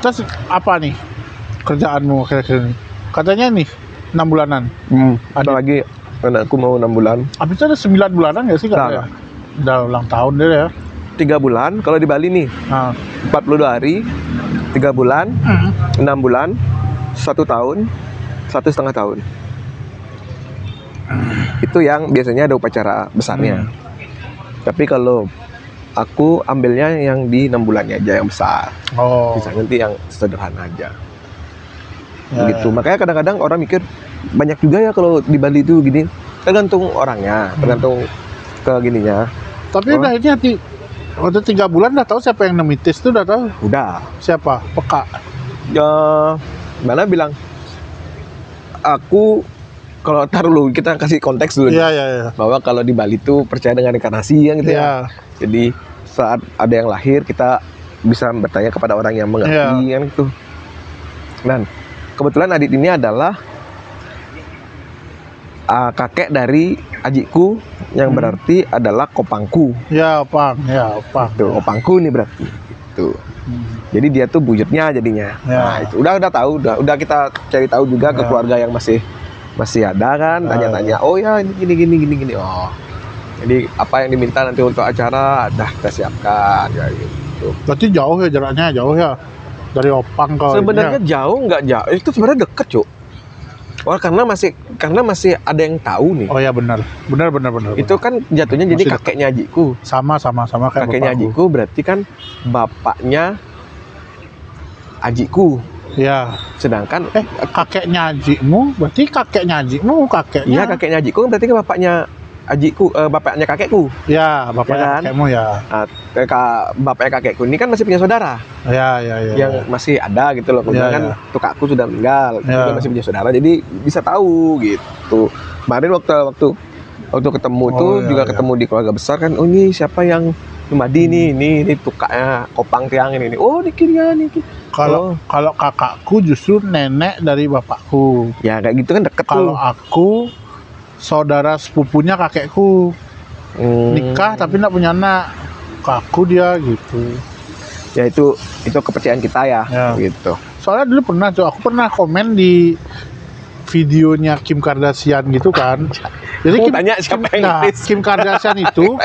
Terus apa nih kerjaanmu akhir-akhir ini? Katanya nih 6 bulanan. Ada lagi anakku mau 6 bulan. Habis itu ada 9 bulanan nggak sih katanya? Udah ulang tahun deh ya. 3 bulan kalau di Bali nih. Nah. 42 hari, 3 bulan, 6 bulan, 1 tahun, 1,5 tahun. Itu yang biasanya ada upacara besarnya. Tapi kalau aku ambilnya yang di 6 bulannya aja yang besar. Bisa nanti yang sederhana aja. Gitu. Makanya kadang-kadang orang mikir banyak juga ya kalau di Bali itu gini. Tergantung orangnya, tergantung ke gininya. Tapi udah ini hati. Waktu 3 bulan udah tahu siapa yang nemitis tuh udah tahu. Udah. Siapa? Peka. Ya, mana bilang aku kalau taruh dulu kita kasih konteks dulu. Iya. Bahwa kalau di Bali tuh percaya dengan reinkarnasi yang gitu ya. Jadi saat ada yang lahir kita bisa bertanya kepada orang yang mengerti kan gitu. Dan kebetulan Adit ini adalah kakek dari adikku yang berarti adalah kopangku. Ya, opang. Tuh, opangku nih berarti. Itu. Jadi dia tuh buyutnya jadinya. Nah, itu udah tahu, udah kita cari tahu juga ke keluarga yang masih ada kan, tanya-tanya. Oh ya, ini gini. Oh. Jadi apa yang diminta nanti untuk acara dah kita siapkan ya gitu. Berarti jauh ya jaraknya, jauh ya. Dari Opang ke sebenarnya jauh nggak jauh. Itu sebenarnya deket, Cuk. Oh, karena masih ada yang tahu nih. Oh ya benar. Itu kan jatuhnya jadi kakeknya adikku. Sama kayak kakeknya adikku berarti kan bapaknya adikku. Ya. Sedangkan kakeknya adikmu berarti kakeknya adikmu kakeknya. Iya, kakeknya adikku berarti kan bapaknya adikku, bapaknya kakekku. Ya, bapaknya kan? kakekmu ya. Nah, bapaknya kakekku ini kan masih punya saudara. Ya. Yang masih ada gitu loh. Kemudian kan kakakku sudah meninggal, dia masih punya saudara, jadi bisa tahu gitu. Kemarin waktu ketemu juga ketemu di keluarga besar kan. Oh, ini siapa yang mandi nih? Ini tukaknya Kopang Tiang ini. Oh, dikirnya nih. Kalau kakakku justru nenek dari bapakku. Ya kayak gitu kan deket. Kalau aku saudara sepupunya kakekku nikah tapi nggak punya anak, kakakku dia gitu. Ya itu kepercayaan kita ya. Gitu. Soalnya dulu aku pernah komen di videonya Kim Kardashian gitu kan. Jadi tanya siapa yang Kim Kardashian itu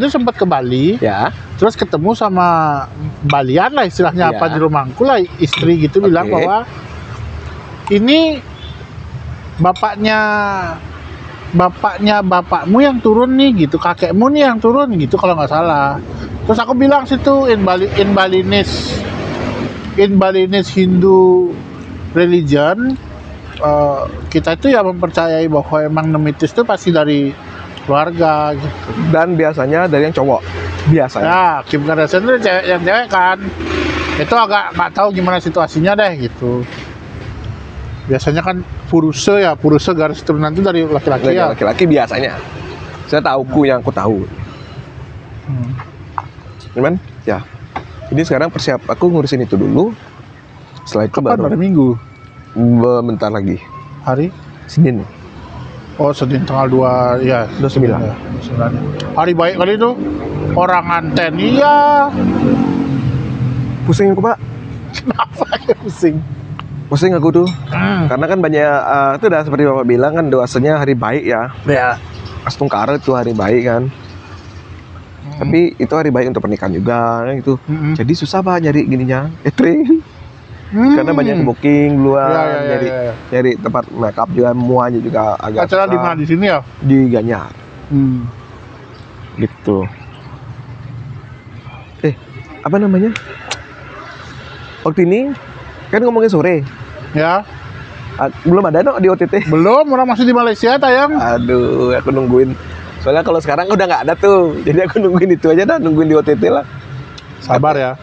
sempat ke Bali. Ya. Terus ketemu sama Balian lah istilahnya apa di rumahku lah, istri gitu bilang bahwa ini bapakmu yang turun nih gitu, kakekmu nih yang turun gitu kalau nggak salah. Terus aku bilang situ in Balinese Hindu religion, kita itu ya mempercayai bahwa emang nemitis itu pasti dari keluarga gitu. Dan biasanya dari yang cowok. Biasanya. Ya, Kim Kardashian itu yang cewek kan. Itu agak nggak tahu gimana situasinya deh gitu. Biasanya kan Puruse garis keturunan itu dari laki-laki ya. Laki-laki biasanya. Saya tahu yang aku tahu. Cuman ya. Ini sekarang aku ngurusin itu dulu. Setelah itu baru hari Minggu. Bentar lagi. Hari Senin. Oh, Senin tanggal 2 ya, 29. Hari baik kali itu. Orang anten iya. Pusing aku, Pak. Kenapa ya pusing? Pusing aku tuh. Karena kan banyak itu udah seperti Bapak bilang kan doanya hari baik ya. Ya. Astungkara itu hari baik kan. Tapi itu hari baik untuk pernikahan juga gitu. Jadi susah Pak nyari gininya. Karena banyak booking duluan, nyari tempat makeup juga, muanya juga agak acara di mana di sini ya? Di Gianyar. Gitu. Apa namanya? Waktu ini kan ngomongin sore. Ya. Belum ada di OTT. Belum, orang masih di Malaysia tayang. Aduh, aku nungguin. Soalnya kalau sekarang udah nggak ada tuh. Jadi aku nungguin itu aja dah, nungguin di OTT lah. Sabar ya.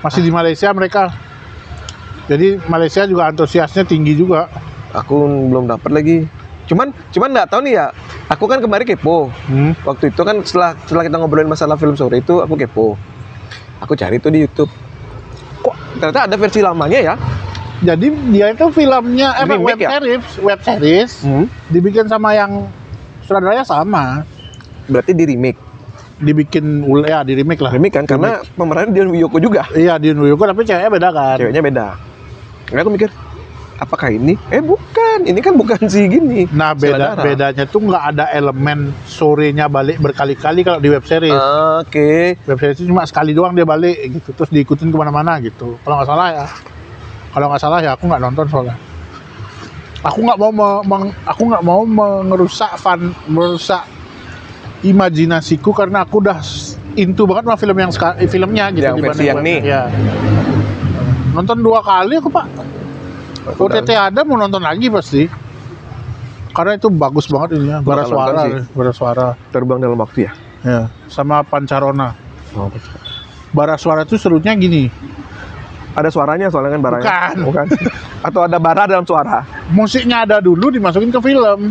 Masih di Malaysia mereka. Jadi Malaysia juga antusiasnya tinggi juga. Aku belum dapat lagi. Cuman nggak tahu nih ya. Aku kan kemarin kepo. Waktu itu kan setelah kita ngobrolin masalah film sore itu aku kepo. Aku cari tuh di YouTube. Kok ternyata ada versi lamanya ya? Jadi dia itu filmnya web series dibikin sama yang sutradaranya sama. Berarti di remake. dibikin ya di remake lah. Remake kan, karena pemerannya Dion Wiyoko juga. Iya, Dion Wiyoko, tapi ceweknya beda kan. Ceweknya beda. Nah, aku mikir, apakah ini? Bukan, ini kan bukan si gini. Nah, bedanya tuh nggak ada elemen sorenya balik berkali-kali kalau di web series. Oke. Web series itu cuma sekali doang dia balik gitu, terus diikutin kemana-mana gitu. Kalau nggak salah ya. Kalau nggak salah ya, aku nggak nonton soalnya. Aku nggak mau merusak imajinasiku karena aku udah into banget sama filmnya gitu. Yang versi yang nih. Ya. Nonton 2 kali aku, Pak. OTT ada, mau nonton lagi pasti. Karena itu bagus banget ini ya. Bara suara. Terbang dalam waktu ya? Ya, sama Pancarona. Bara suara itu serunya gini. Ada suaranya soalnya kan baranya. Bukan. Atau ada bara dalam suara? Musiknya ada dulu dimasukin ke film.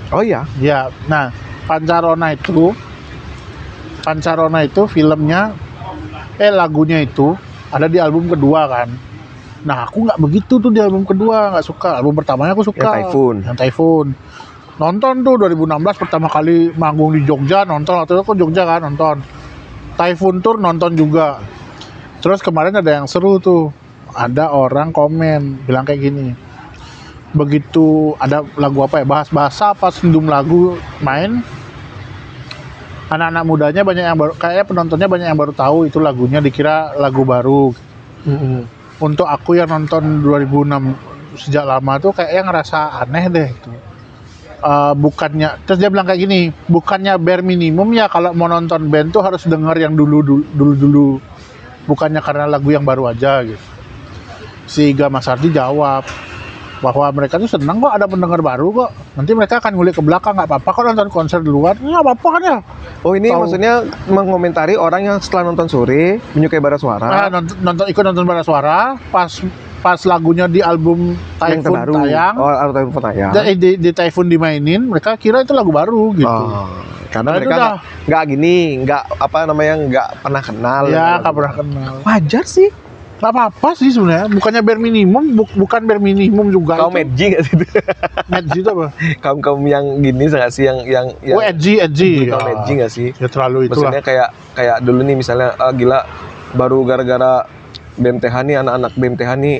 Oh iya? Ya, nah Pancarona itu filmnya, lagunya itu ada di album kedua kan. Nah aku nggak begitu tuh di album kedua, nggak suka. Album pertamanya aku suka. Yang Typhoon. Nonton tuh 2016 pertama kali manggung di Jogja, nonton. Waktu itu aku Jogja kan, nonton. Typhoon Tour nonton juga. Terus kemarin ada yang seru tuh, ada orang komen bilang kayak gini, begitu ada lagu apa ya, bahasa apa sendum lagu main, anak-anak mudanya banyak yang baru, kayaknya penontonnya banyak yang baru tahu itu lagunya, dikira lagu baru. Untuk aku yang nonton 2006 sejak lama tuh kayaknya ngerasa aneh deh itu. Bukannya, terus dia bilang kayak gini, bukannya bare minimum ya kalau mau nonton band tuh harus denger yang dulu. Bukannya karena lagu yang baru aja gitu. Si Iga Mas Ardi jawab bahwa mereka tuh senang kok ada pendengar baru kok. Nanti mereka akan ngulik ke belakang, nggak apa-apa kok nonton konser duluan. Nggak apa-apa kan ya. Oh ini maksudnya mengomentari orang yang setelah nonton sore menyukai bara suara. Ikut nonton bara suara pas lagunya di album Typhoon tayang. Oh, Typhoon tayang. Di Typhoon dimainin, mereka kira itu lagu baru gitu. Karena mereka nggak nggak pernah kenal. Ya, nggak pernah kenal. Wajar sih. Nggak apa-apa sih sebenarnya. Bukannya bare minimum, bukan bare minimum juga. Kaum edgy nggak sih? Edgy itu apa? Kaum yang gini nggak sih yang edgy. Kaum edgy nggak sih? Ya terlalu itulah. Maksudnya kayak dulu nih misalnya gila baru gara-gara BMTH nih, anak-anak BMTH nih,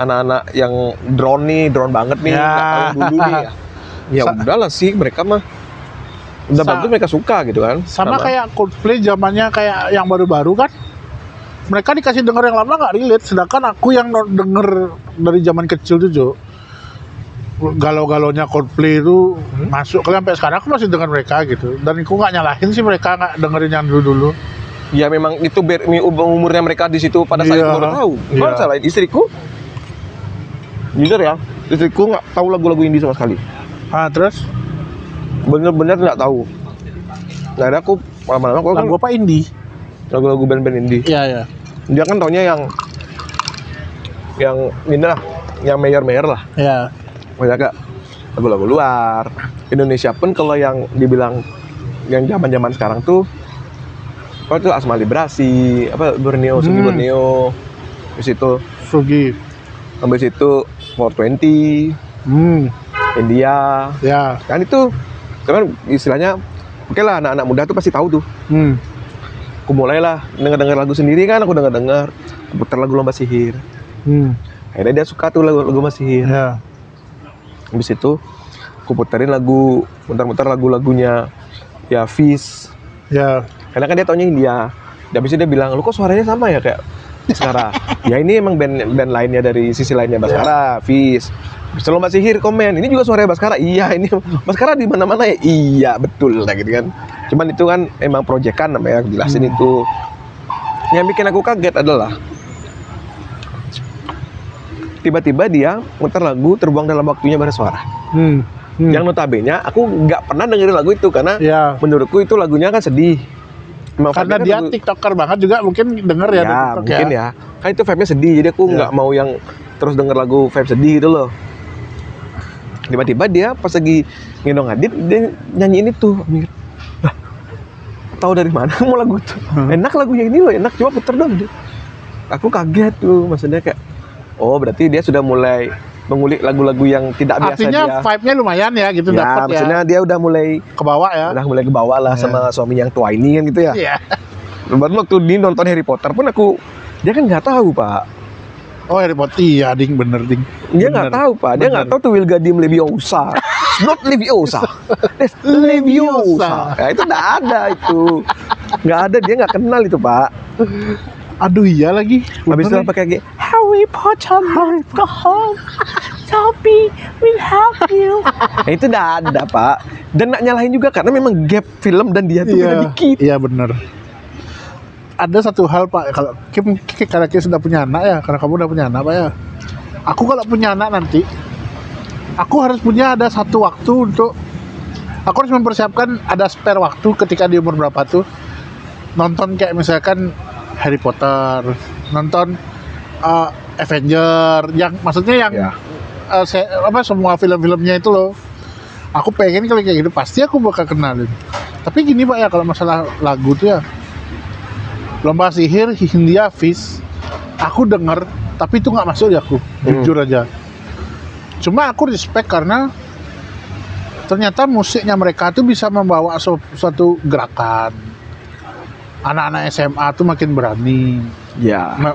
anak-anak yang drone banget nih, nggak tahu dulu nih. Ya udahlah sih, mereka mah udah bagus, mereka suka gitu kan. Sama kayak Coldplay zamannya kayak yang baru-baru kan, mereka dikasih denger yang lama nggak relate, sedangkan aku yang denger dari zaman kecil tuh Jo, galau-galaunya Coldplay itu masuk kalian sampai sekarang aku masih denger mereka gitu, dan aku nggak nyalahin sih mereka nggak dengerin yang dulu. Ya memang itu umurnya mereka di situ pada saat itu baru tahu. Kalau salahin istriku, jujur ya, istriku nggak tahu lagu-lagu indie sama sekali. Terus? Bener-bener nggak tahu. Nggak ada, aku lama-lama aku lagu apa indie? Lagu-lagu band-band indie. Iya. Dia kan taunya yang ini lah, yang mayor lah. Iya. Banyak gak lagu-lagu luar. Indonesia pun kalau yang dibilang yang zaman-zaman sekarang tuh, itu Asma Librasi, Borneo, Sugi Borneo, habis itu Sugi, habis itu 420, India, ya. Kan itu kan istilahnya, oke lah anak-anak muda tuh pasti tahu tuh. Aku mulailah denger lagu sendiri kan, aku denger putar lagu Lomba Sihir. Akhirnya dia suka tuh lagu Lomba Sihir. Ya. Habis itu aku puterin muter-muter lagunya ya Fish. Ya. Karena kan dia taunya India. Dan habis itu dia bilang, lu kok suaranya sama ya kayak Baskara. Ya ini emang band lainnya dari sisi lainnya Baskara, Fish. Bisa Lomba Sihir komen, ini juga suaranya Baskara. Iya, ini Baskara di mana-mana ya. Iya, betul lah gitu kan. Cuman itu kan emang proyekan namanya, jelasin itu. Yang bikin aku kaget adalah tiba-tiba dia muter lagu Terbuang Dalam Waktunya Bara Suara. Yang notabene aku nggak pernah dengerin lagu itu karena menurutku itu lagunya kan sedih. Emang karena dia TikToker banget juga mungkin denger ya. Ya mungkin ya. Kan itu vibe-nya sedih, jadi aku nggak mau yang terus denger lagu vibe sedih gitu loh. Tiba-tiba dia pas lagi ngendong Adit, dia nyanyiin itu. Lah, tahu dari mana mau lagu itu? Enak lagunya ini loh, enak, coba puter dong. Aku kaget tuh, maksudnya kayak, oh berarti dia sudah mulai mengulik lagu-lagu yang tidak biasa artinya dia. vibe-nya lumayan ya gitu, Ya, dapat ya. maksudnya dia udah mulai Kebawa ya. udah mulai kebawa lah sama suami yang tua ini kan gitu ya. Iya. Baru waktu dia nonton Harry Potter pun dia kan nggak tahu Pak. Oh, Harry Potter, iya ding, bener ding. Dia nggak tahu Pak, dia nggak tahu tuh Wingardium Leviosa. It's not Leviosa, it's Leviosa. Ya, itu nggak ada itu, nggak ada, dia nggak kenal itu Pak. Aduh iya lagi. Habis itu pakai lagi Harry Potter, go home, Toby will help you. Nah, itu nggak ada Pak. Dan nggak nyalahin juga karena memang gap film dan dia tuh beda dikit. Iya bener. Ada satu hal Pak, kalau karena Kim sudah punya anak ya, karena kamu udah punya anak Pak ya. Aku kalau punya anak nanti, aku harus punya ada satu waktu untuk, aku harus mempersiapkan ada spare waktu ketika di umur berapa tuh, nonton kayak misalkan Harry Potter, nonton Avenger, yang maksudnya yang semua film-filmnya itu loh. Aku pengen kalau kayak gitu pasti aku bakal kenalin. Tapi gini Pak ya, kalau masalah lagu tuh ya, Lomba Sihir Hindia Fish aku denger tapi itu nggak masuk di aku, jujur aja. Cuma aku respect karena ternyata musiknya mereka tuh bisa membawa suatu gerakan. Anak-anak SMA tuh makin berani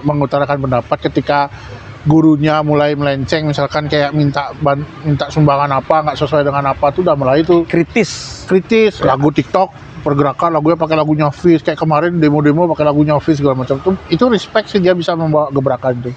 mengutarakan pendapat ketika gurunya mulai melenceng, misalkan kayak minta sumbangan apa nggak sesuai dengan apa tuh udah mulai itu kritis lagu TikTok pergerakan lagunya pakai lagunya Fish, kayak kemarin demo-demo pakai lagunya Fish segala macam tuh, itu respect sih dia bisa membawa gebrakan tuh.